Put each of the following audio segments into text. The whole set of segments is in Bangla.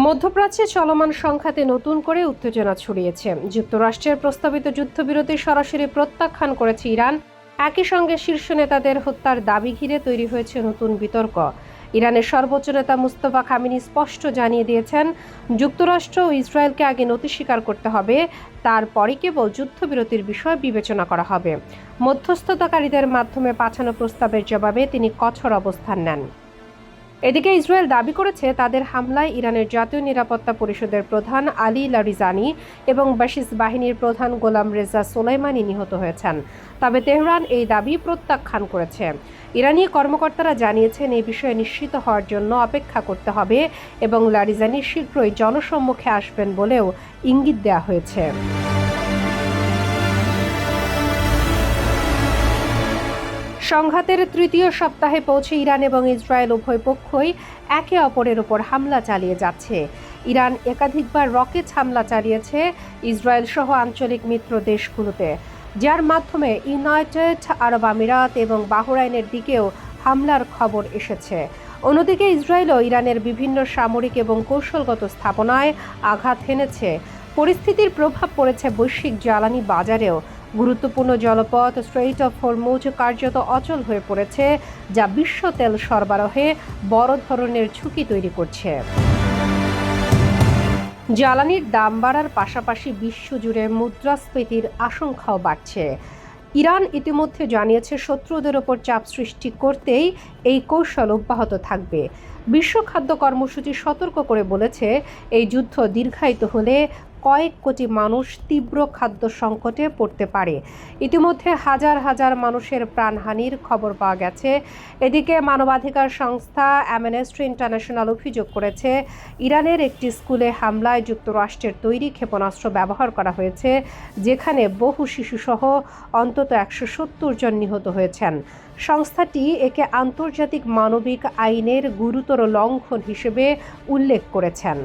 মধ্যপ্রাচ্যে চলমান সংঘাতে নতুন করে উত্তেজনা ছড়িয়েছে। যুক্তরাষ্ট্রের প্রস্তাবিত যুদ্ধবিরতি সরাসরি প্রত্যাখ্যান করেছে ইরান। একই সঙ্গে শীর্ষ নেতাদের হত্যার দাবি ঘিরে তৈরি হয়েছে নতুন বিতর্ক। ইরানের সর্বোচ্চ নেতা মুস্তফা খামেনি স্পষ্ট জানিয়ে দিয়েছেন, যুক্তরাষ্ট্র ও ইসরায়েলকে আগে নথি স্বীকার করতে হবে, তারপরই কেবল যুদ্ধবিরতির বিষয় বিবেচনা করা হবে। মধ্যস্থতাকারীদের মাধ্যমে পাঠানো প্রস্তাবের জবাবে তিনি কঠোর অবস্থান নেন। এদিকে ইসরায়েল দাবি করেছে তাদের হামলায় ইরানের জাতীয় নিরাপত্তা পরিষদের প্রধান আলী লারিজানি এবং বাশিস বাহিনীর প্রধান গোলাম রেজা সোলাইমানি নিহত হয়েছেন। তবে তেহরান এই দাবি প্রত্যাখ্যান করেছে। ইরানি কর্মকর্তারা জানিয়েছেন এই বিষয়ে নিশ্চিত হওয়ার জন্য অপেক্ষা করতে হবে এবং লারিজানি শীঘ্রই জনসম্মুখে আসবেন বলেও ইঙ্গিত দেওয়া হয়েছে। সংঘাতের তৃতীয় সপ্তাহে পৌঁছে ইরান এবং ইসরায়েল উভয় পক্ষই একে অপরের উপর হামলা চালিয়ে যাচ্ছে। ইরান একাধিকবার রকেট হামলা চালিয়েছে ইসরায়েল সহ আঞ্চলিক মিত্র দেশগুলোতে, যার মাধ্যমে ইউনাইটেড আরব আমিরাত এবং বাহরাইনের দিকেও হামলার খবর এসেছে। অন্যদিকে ইসরায়েলও ইরানের বিভিন্ন সামরিক এবং কৌশলগত স্থাপনায় আঘাত হেনেছে। পরিস্থিতির প্রভাব পড়েছে বৈশ্বিক জ্বালানি বাজারেও। গুরুত্বপূর্ণ জলপথ স্ট্রেইট অফ হরমুজ কার্যত অচল হয়ে পড়েছে, যা বিশ্ব তেল সরবরাহে বড় ধরনের ঝুঁকি তৈরি করছে। জ্বালানির দাম বাড়ার পাশাপাশি বিশ্বজুড়ে মুদ্রাস্ফীতির আশঙ্কাও বাড়ছে। ইরান ইতিমধ্যে জানিয়েছে শত্রুদের ওপর চাপ সৃষ্টি করতেই এই কৌশল অব্যাহত থাকবে। বিশ্ব খাদ্য কর্মসূচি সতর্ক করে বলেছে, এই যুদ্ধ দীর্ঘায়িত হলে কয়েক কোটি মানুষ তীব্র খাদ্য সংকটে পড়তে পারে। ইতিমধ্যে হাজার হাজার মানুষের প্রাণহানির খবর পাওয়া গেছে। এদিকে মানবাধিকার সংস্থা অ্যামনেস্টি ইন্টারন্যাশনাল অভিযোগ করেছে, ইরানের একটি স্কুলে হামলায় যুক্তরাষ্ট্রের তৈরি ক্ষেপণাস্ত্র ব্যবহার করা হয়েছে, যেখানে বহু শিশুসহ অন্তত 170 জন নিহত হয়েছেন। সংস্থাটি একে আন্তর্জাতিক মানবিক আইনের গুরুতর লঙ্ঘন হিসেবে উল্লেখ করেছেন।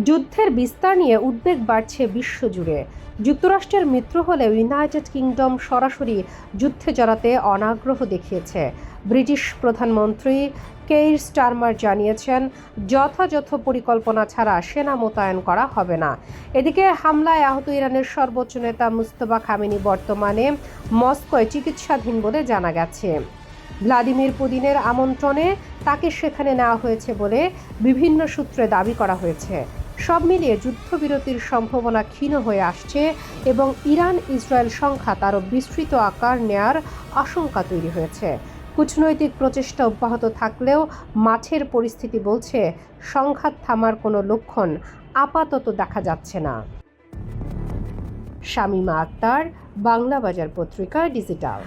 যুদ্ধের বিস্তার নিয়ে উদ্বেগ বাড়ছে বিশ্বজুড়ে। যুক্তরাষ্ট্রের মিত্র হলেও ইউনাইটেড কিংডম সরাসরি যুদ্ধে জড়াতে অনাগ্রহ দেখিয়েছে। ব্রিটিশ প্রধানমন্ত্রী কেইর স্টারমার জানিয়েছেন, যথাযথ পরিকল্পনা ছাড়া সেনা মোতায়েন করা হবে না। এদিকে হামলায় আহত ইরানের সর্বোচ্চ নেতা মুস্তফা খামেনি বর্তমানে মস্কোয় চিকিৎসাধীন বলে জানা গেছে। ভ্লাদিমির পুতিনের আমন্ত্রণে তাকে সেখানে নেওয়া হয়েছে বলে বিভিন্ন সূত্রে দাবি করা হয়েছে। সব মিলিয়ে যুদ্ধবিরতির সম্ভাবনা ক্ষীণ হয়ে আসছে এবং ইরান ইসরায়েল সংঘাত আরও বিস্তৃত আকার নেয়ার আশঙ্কা তৈরি হয়েছে। কূটনৈতিক প্রচেষ্টা অব্যাহত থাকলেও মাঠের পরিস্থিতি বলছে সংঘাত থামার কোনো লক্ষণ আপাতত দেখা যাচ্ছে না। শামীমা আক্তার, বাংলা বাজার পত্রিকা, ডিজিটাল।